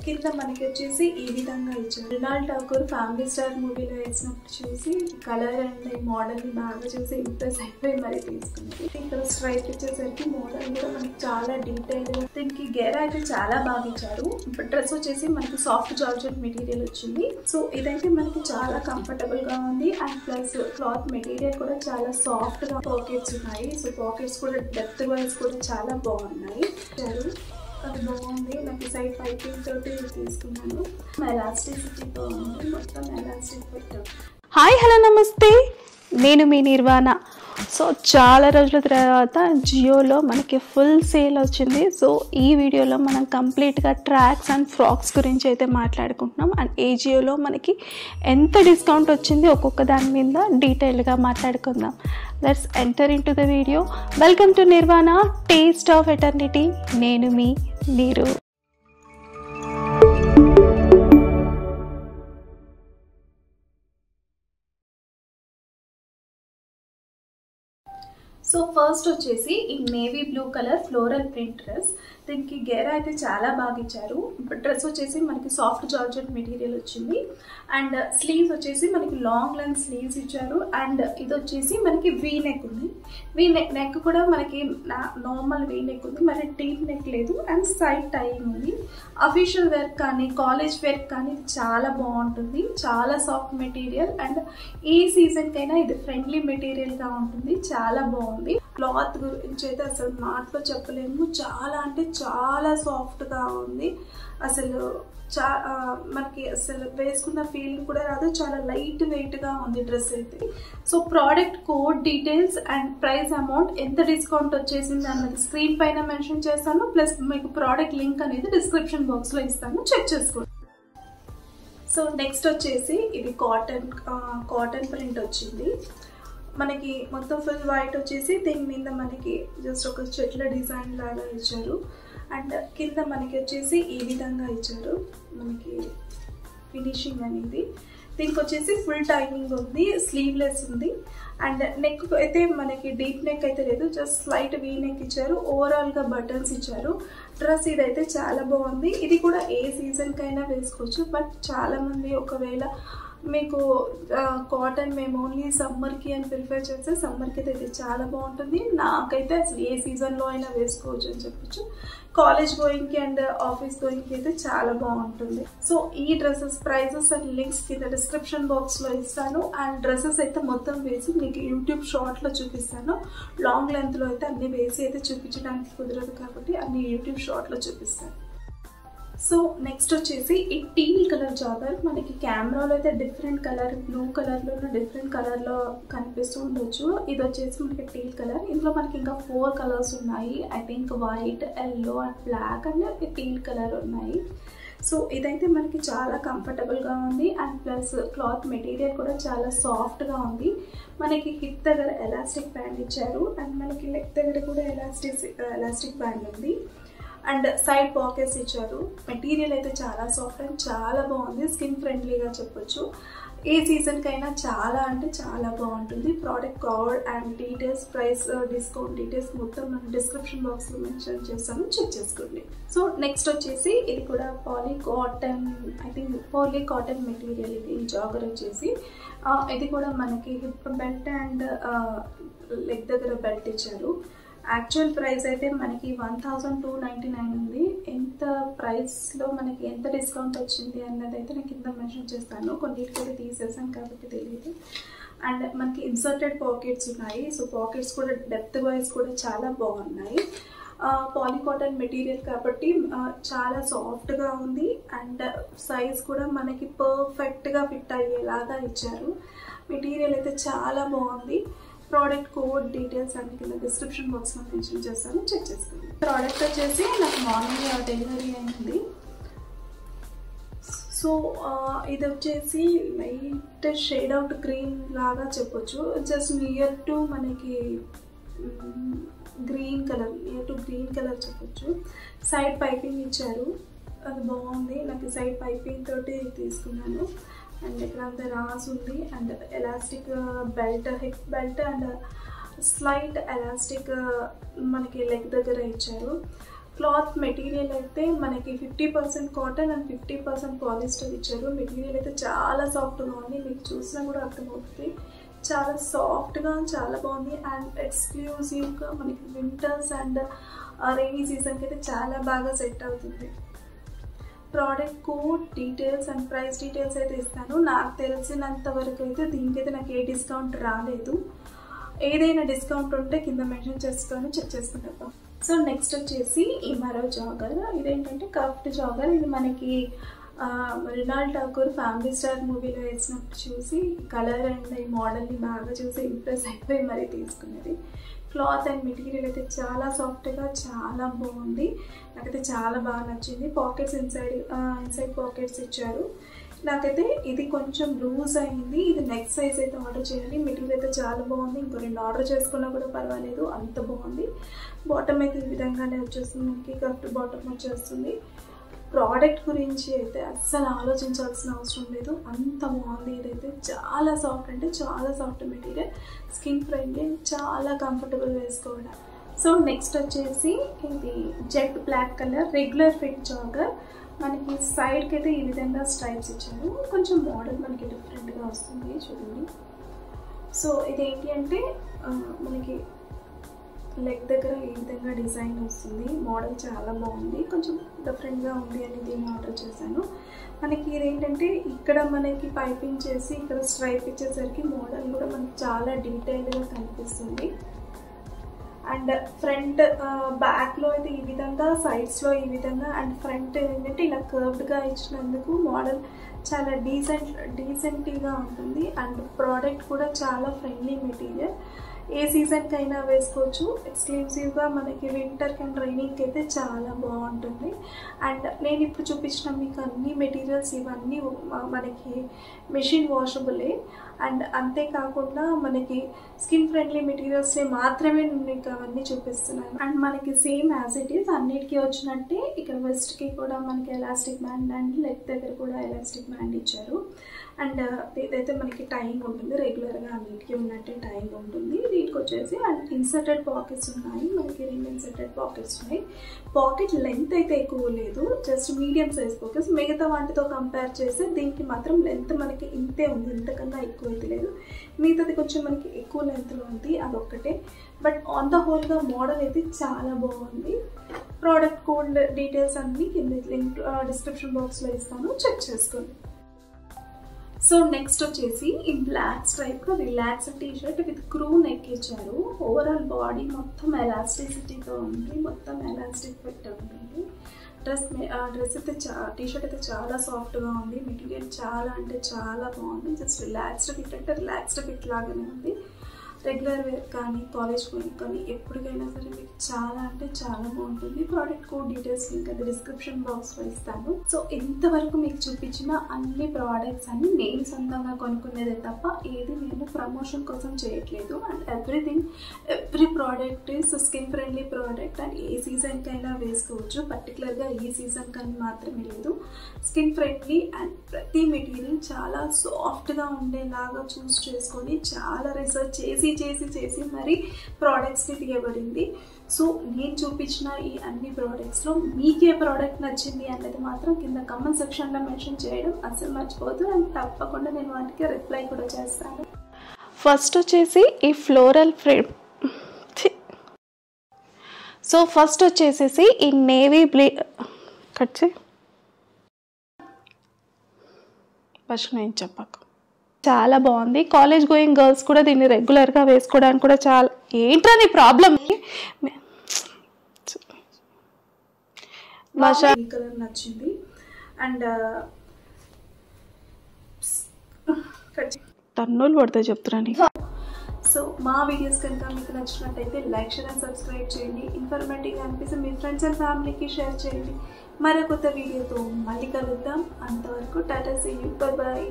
కింద మనకి వచ్చేసి ఈ విధంగా ఇచ్చారు. మృణాల్ ఠాకూర్ ఫ్యామిలీ స్టార్ మూవీలో వేసినప్పుడు చూసి కలర్ అండ్ మోడల్ ని బాగా చూసి ఇంప్రెస్ అయిపోయి మరి తీసుకున్నది. ఇక్కడ స్ట్రైప్ ఇచ్చేసరికి మోడల్ కూడా మనకి చాలా డీటెయిల్ గా, దీనికి గేర్ అయితే చాలా బాగా ఇచ్చారు. డ్రెస్ వచ్చేసి మనకి సాఫ్ట్ జార్జెట్ మెటీరియల్ వచ్చింది. సో ఇదైతే మనకి చాలా కంఫర్టబుల్ గా ఉంది అండ్ ప్లస్ క్లాత్ మెటీరియల్ కూడా చాలా సాఫ్ట్ గా, పాకెట్స్ ఉన్నాయి. సో పాకెట్స్ కూడా డెప్త్ వైజ్ కూడా చాలా బాగున్నాయి. అది బాగుంది. నాకు సైడ్ పైపింగ్ తోటి తీసుకున్నాను. ఎలాస్టిసిటీ బాగుంది, మొత్తం ఎలాస్టిక్ పెట్టాను. హాయ్ హలో నమస్తే, నేను మీ నిర్వాణ. సో చాలా రోజుల తర్వాత జియోలో మనకి ఫుల్ సేల్ వచ్చింది. సో ఈ వీడియోలో మనం కంప్లీట్గా ట్రాక్స్ అండ్ ఫ్రాక్స్ గురించి అయితే మాట్లాడుకుంటున్నాం. అండ్ ఏ జియోలో మనకి ఎంత డిస్కౌంట్ వచ్చింది ఒక్కొక్క దాని మీద డీటెయిల్గా మాట్లాడుకుందాం. Let's enter in to the video. Welcome to Nirvana, taste of eternity. నేను మీ నీరు. సో ఫస్ట్ వచ్చేసి ఈ navy blue colour floral print dress. దీనికి గేర్ అయితే చాలా బాగా ఇచ్చారు. డ్రెస్ వచ్చేసి మనకి సాఫ్ట్ జార్జెట్ మెటీరియల్ వచ్చింది అండ్ స్లీవ్స్ వచ్చేసి మనకి లాంగ్ లెంత్ స్లీవ్స్ ఇచ్చారు. అండ్ ఇది వచ్చేసి మనకి వీ నెక్ ఉంది. వీ నెక్ కూడా మనకి నార్మల్ వీ నెక్ ఉంది, మరి డీప్ నెక్ లేదు. అండ్ సైడ్ టైయింగ్ ఉంది. అఫీషియల్ వేర్ కానీ కాలేజ్ వేర్ కానీ చాలా బాగుంటుంది. చాలా సాఫ్ట్ మెటీరియల్ అండ్ ఈ సీజన్ కైనా ఇది ఫ్రెండ్లీ మెటీరియల్ గా ఉంటుంది. చాలా బాగుంది. క్లాత్ గురించి అయితే అసలు మాటలో చెప్పలేము. చాలా అంటే చాలా సాఫ్ట్ గా ఉంది. అసలు మనకి అసలు వేసుకున్న ఫీలింగ్ కూడా రాదు. చాలా లైట్ వెయిట్ గా ఉంది డ్రెస్ అయితే. So product code details and price amount, ఎంత డిస్కౌంట్ వచ్చేసింది అన్నది స్క్రీన్ పైన మెన్షన్ చేస్తాను. ప్లస్ మీకు ప్రోడక్ట్ లింక్ అనేది డిస్క్రిప్షన్ బాక్స్ లో ఇస్తాను, చెక్ చేసుకోండి. సో నెక్స్ట్ వచ్చేసి ఇది కాటన్ ప్రింట్ వచ్చింది. మనకి మొత్తం ఫుల్ వైట్ వచ్చేసి దీని మీద మనకి జస్ట్ ఒక చెట్ల డిజైన్ లాగా ఇచ్చారు. అండ్ కింద మనకి వచ్చేసి ఈ విధంగా ఇచ్చారు మనకి ఫినిషింగ్ అనేది. దీనికి వచ్చేసి ఫుల్ టైమింగ్ ఉంది, స్లీవ్లెస్ ఉంది. అండ్ నెక్ అయితే మనకి డీప్ నెక్ అయితే లేదు, జస్ట్ స్లైట్ వీ నెక్ ఇచ్చారు. ఓవరాల్ గా బటన్స్ ఇచ్చారు. డ్రెస్ ఇదైతే చాలా బాగుంది. ఇది కూడా ఏ సీజన్ కైనా వేసుకోవచ్చు. బట్ చాలా మంది ఒకవేళ మీకు కాటన్ మేము ఓన్లీ సమ్మర్కి అని ప్రిఫర్ చేస్తే సమ్మర్కి అయితే ఇది చాలా బాగుంటుంది. నాకైతే అసలు ఏ సీజన్లో అయినా వేసుకోవచ్చు అని చెప్పచ్చు. కాలేజ్ గోయింగ్కి అండ్ ఆఫీస్ గోయింగ్కి అయితే చాలా బాగుంటుంది. సో ఈ డ్రెస్సెస్ ప్రైజెస్ అండ్ లింక్స్ కింద డిస్క్రిప్షన్ బాక్స్లో ఇస్తాను. అండ్ డ్రెస్సెస్ అయితే మొత్తం వేసి మీకు యూట్యూబ్ షార్ట్లో చూపిస్తాను. లాంగ్ లెంత్లో అయితే అన్ని వేసి అయితే చూపించడానికి కుదరదు కాబట్టి అన్ని యూట్యూబ్ షార్ట్లో చూపిస్తాను. సో నెక్స్ట్ వచ్చేసి ఈ టీల్ కలర్ జాగర్. మనకి కెమెరాలో అయితే డిఫరెంట్ కలర్, బ్లూ కలర్లో డిఫరెంట్ కలర్లో కనిపిస్తూ ఉండొచ్చు. ఇది వచ్చేసి మనకి టీల్ కలర్. ఇందులో మనకి ఇంకా 4 కలర్స్ ఉన్నాయి. I think white, yellow and black and teal colour ఉన్నాయి. సో ఇదైతే మనకి చాలా కంఫర్టబుల్గా ఉంది అండ్ ప్లస్ క్లాత్ మెటీరియల్ కూడా చాలా సాఫ్ట్గా ఉంది. మనకి హిప్ దగ్గర ఎలాస్టిక్ బ్యాండ్ ఇచ్చారు అండ్ మనకి లెగ్ దగ్గర కూడా ఎలాస్టిక్ బ్యాండ్ ఉంది. అండ్ సైడ్ పాకెట్స్ ఇచ్చారు. మెటీరియల్ అయితే చాలా సాఫ్ట్ అండ్ చాలా బాగుంది. స్కిన్ ఫ్రెండ్లీగా చెప్పొచ్చు. ఏ సీజన్కైనా చాలా అంటే చాలా బాగుంటుంది. Product code and details, price, discount details మొత్తం మనం డిస్క్రిప్షన్ బాక్స్లో మెన్షన్ చేస్తాను, చెక్ చేసుకోండి. సో నెక్స్ట్ వచ్చేసి ఇది కూడా పాలీ కాటన్ మెటీరియల్. ఇది జాగర్ వచ్చేసి ఇది కూడా మనకి హిప్ బెల్ట్ అండ్ లెగ్ దగ్గర బెల్ట్ ఇచ్చారు. యాక్చువల్ ప్రైస్ అయితే మనకి 1299 ఉంది. ఎంత ప్రైస్లో మనకి ఎంత డిస్కౌంట్ వచ్చింది అన్నది అయితే నేను కింద మెన్షన్ చేస్తాను. కొన్నిటికి తీసేసాను కాబట్టి తెలియదు. అండ్ మనకి ఇన్సర్టెడ్ పాకెట్స్ ఉన్నాయి. సో పాకెట్స్ కూడా డెప్త్ వైజ్ కూడా చాలా బాగున్నాయి. పాలీ కాటన్ మెటీరియల్ కాబట్టి చాలా సాఫ్ట్గా ఉంది అండ్ సైజ్ కూడా మనకి పర్ఫెక్ట్గా ఫిట్ అయ్యేలాగా ఇచ్చారు. మెటీరియల్ అయితే చాలా బాగుంది. ప్రోడక్ట్ కోడ్ డీటెయిల్స్ అన్ని కింద డిస్క్రిప్షన్ బాక్స్లో మెన్షన్ చేస్తాను, చెక్ చేసుకోండి. ప్రోడక్ట్ వచ్చేసి నాకు మార్నింగ్ డెలివరీ అయింది. సో ఇది వచ్చేసి లైట్ షేడ్ అవుట్ గ్రీన్ లాగా చెప్పొచ్చు. జస్ట్ నియర్ టు మనకి గ్రీన్ కలర్ చెప్పొచ్చు. సైడ్ పైపింగ్ ఇచ్చారు, అది బాగుంది. నాకు సైడ్ పైపింగ్ తోటి తీసుకున్నాను. అండ్ ఇక్కడ అంతా రాస్ ఉంది and elastic belt, hip belt and slight elastic మనకి లెగ్ దగ్గర ఇచ్చారు. క్లాత్ మెటీరియల్ అయితే మనకి 50% కాటన్ అండ్ 50% పాలిస్టర్ ఇచ్చారు. మెటీరియల్ అయితే చాలా సాఫ్ట్గా ఉంది, మీకు చూసినా కూడా అర్థమవుతుంది. చాలా సాఫ్ట్గా చాలా బాగుంది అండ్ ఎక్స్క్లూజివ్గా మనకి వింటర్స్ అండ్ రైనీ సీజన్కి అయితే చాలా బాగా సెట్ అవుతుంది. Product code details and price details అయితే ఇస్తాను. నాకు తెలిసినంత వరకు అయితే దీనికైతే నాకు ఏ డిస్కౌంట్ రాలేదు. ఏదైనా డిస్కౌంట్ ఉంటే కింద మెన్షన్ చేసుకొని చెక్ చేసుకుంటాం. సో నెక్స్ట్ వచ్చేసి ఈ మరో జాగర్. ఇదేంటంటే కఫ్ట్ జాగర్. ఇది మనకి మృణాల్ ఠాకూర్ ఫ్యామిలీ స్టార్ మూవీలో వేసినప్పుడు చూసి కలర్ అండ్ ఈ మోడల్ని బాగా చూసి ఇంప్రెస్ అయిపోయి మరీ తీసుకున్నది. క్లాత్ అండ్ మెటీరియల్ అయితే చాలా సాఫ్ట్గా చాలా బాగుంది. నాకైతే చాలా బాగా నచ్చింది. పాకెట్స్ ఇన్సైడ్ పాకెట్స్ ఇచ్చారు. నాకైతే ఇది కొంచెం లూజ్ అయింది. ఇది నెక్స్ట్ సైజ్ అయితే ఆర్డర్ చేయాలి. మెటీరియల్ అయితే చాలా బాగుంది. ఇంకో 2 ఆర్డర్ చేసుకున్నా కూడా పర్వాలేదు, అంత బాగుంది. బాటమ్ అయితే ఈ విధంగానే వచ్చేస్తుంది, మనకి కరెక్ట్ బాటమ్ వచ్చేస్తుంది. ప్రోడక్ట్ గురించి అయితే అస్సలు ఆలోచించాల్సిన అవసరం లేదు, అంత బాగుంది. ఇదైతే చాలా సాఫ్ట్ అంటే చాలా సాఫ్ట్ మెటీరియల్, స్కిన్ ఫ్రెండ్లీ, చాలా కంఫర్టబుల్ వేసుకోవడం. సో నెక్స్ట్ వచ్చేసి ఇది jet black colour regular fit jogger. మనకి సైడ్కి అయితే ఈ విధంగా స్ట్రైప్స్ ఇచ్చారు. కొంచెం మోడల్ మనకి డిఫరెంట్గా వస్తుంది చూడండి. సో ఇదేంటి అంటే మనకి లెగ్ దగ్గర ఈ విధంగా డిజైన్ వస్తుంది. మోడల్ చాలా బాగుంది, కొంచెం డిఫరెంట్గా ఉంది అని దీన్ని ఆర్డర్ చేశాను. మనకి ఇదేంటంటే ఇక్కడ మనకి పైపింగ్ చేసి ఇక్కడ స్ట్రైప్ ఇచ్చేసరికి మోడల్ కూడా మనకి చాలా డీటెయిల్డ్గా కనిపిస్తుంది. అండ్ ఫ్రంట్ బ్యాక్లో అయితే ఈ విధంగా, సైడ్స్లో ఈ విధంగా, అండ్ ఫ్రంట్ ఏంటంటే ఇలా కర్వ్డ్గా ఇచ్చినందుకు మోడల్ చాలా డీసెంట్గా ఉంటుంది. అండ్ ప్రోడక్ట్ కూడా చాలా ఫ్రెండ్లీ మెటీరియల్, ఏ సీజన్కి అయినా వేసుకోవచ్చు. ఎక్స్క్లూజివ్గా మనకి వింటర్కి అండ్ రైనింగ్కి అయితే చాలా బాగుంటుంది. అండ్ నేను ఇప్పుడు చూపించిన మీకు అన్ని మెటీరియల్స్ ఇవన్నీ మనకి మెషిన్ వాషబులే. అండ్ అంతేకాకుండా మనకి స్కిన్ ఫ్రెండ్లీ మెటీరియల్స్ని మాత్రమే నేను మీకు అవన్నీ చూపిస్తున్నాను. అండ్ మనకి సేమ్ యాజ్ ఇట్ ఈస్ అన్నిటికీ వచ్చినట్టే ఇక్కడ వెస్ట్కి కూడా మనకి ఎలాస్టిక్ బ్యాండ్ అండ్ లెగ్ దగ్గర కూడా ఎలాస్టిక్ బ్యాండ్ ఇచ్చారు. అండ్ ఇదైతే మనకి టైయింగ్ ఉంటుంది, రెగ్యులర్గా అన్నిటికీ ఉన్నట్టే టైయింగ్ ఉంటుంది. దీనికి వచ్చేసి అండ్ ఇన్సర్టెడ్ పాకెట్స్ ఉన్నాయి, మనకి 2 ఇన్సర్టెడ్ పాకెట్స్ ఉన్నాయి. పాకెట్ లెంత్ అయితే ఎక్కువ లేదు, జస్ట్ మీడియం సైజ్ పాకెట్స్. మిగతా వాటితో కంపేర్ చేస్తే దీనికి మాత్రం లెంత్ మనకి ఇంతే ఉంది, ఇంతకన్నా ఎక్కువ అయితే లేదు. మిగతాది కొంచెం మనకి ఎక్కువ లెంత్లో ఉంది, అదొక్కటే. బట్ ఆన్ ద హోల్గా మోడల్ అయితే చాలా బాగుంది. ప్రోడక్ట్ కోడ్ డీటెయిల్స్ అన్నీ కింద లింక్ డిస్క్రిప్షన్ బాక్స్లో ఇస్తాను, చెక్ చేసుకోండి. సో నెక్స్ట్ వచ్చేసి ఈ black stripe relax T-shirt with crew neck ఇచ్చారు. ఓవరాల్ బాడీ మొత్తం ఎలాస్టిసిటీతో ఉంది, మొత్తం ఎలాస్టిక్ ఫిట్ ఉంటుంది. డ్రెస్ అయితే టీషర్ట్ అయితే చాలా సాఫ్ట్గా ఉంది. మెటీరియల్ చాలా అంటే చాలా బాగుంది. జస్ట్ రిలాక్స్డ్ ఫిట్ అంటే రిలాక్స్డ్ ఫిట్ లాగానే ఉంది. రెగ్యులర్ వేర్ కానీ కాలేజ్ వేర్ కానీ ఎప్పటికైనా సరే మీకు చాలా అంటే చాలా బాగుంటుంది. ప్రోడక్ట్ కోడ్ డీటెయిల్స్ లింక్ అది డిస్క్రిప్షన్ బాక్స్లో ఇస్తాను. సో ఇంతవరకు మీకు చూపించిన అన్ని ప్రోడక్ట్స్ అన్ని నేను సొంతంగా కొనుక్కునేదే తప్ప ఏది నేను ప్రమోషన్ కోసం చేయట్లేదు. And every product is skin friendly product and ఏ సీజన్కైనా వేసుకోవచ్చు, పర్టికులర్గా ఈ సీజన్ కానీ మాత్రమే లేదు. స్కిన్ ఫ్రెండ్లీ అండ్ ప్రతి మెటీరియల్ చాలా సాఫ్ట్గా ఉండేలాగా చూస్ చేసుకొని చాలా రీసెర్చ్ చేసి మరి ప్రోడక్ట్స్ని తీయబడింది. సో నేను చూపించిన ఈ అన్ని ప్రోడక్ట్స్లో మీకే ప్రోడక్ట్ నచ్చింది అనేది మాత్రం కింద కమెంట్ సెక్షన్లో మెన్షన్ చేయడం అసలు మర్చిపోవద్దు. అండ్ తప్పకుండా నేను వాటికి రిప్లై కూడా చేస్తాను. ఫస్ట్ వచ్చేసి ఈ ఫ్లోరల్ ఫ్రేమ్. సో ఫస్ట్ వచ్చేసేసి ఈ నేవీ కట్ చే ఫస్ట్ నేను చెప్పకు చాలా బాగుంది. కాలేజ్ గోయింగ్ గర్ల్స్ కూడా దీన్ని రెగ్యులర్గా వేసుకోవడానికి కూడా చాలా. ఏంట్రా నీ ప్రాబ్లం? కలర్ నచ్చింది. అండ్ తన్నులు పడితే చెప్తున్నాను. సో మా వీడియోస్ కనుక మీకు నచ్చినట్టయితే లైక్, షేర్ అండ్ సబ్స్క్రైబ్ చేయండి. ఇన్ఫర్మేటివ్గా అనిపిస్తే మీ ఫ్రెండ్స్ అండ్ ఫ్యామిలీకి షేర్ చేయండి. మరో కొత్త వీడియోతో మళ్ళీ కలుద్దాం. అంతవరకు ta-ta, see you, bye bye.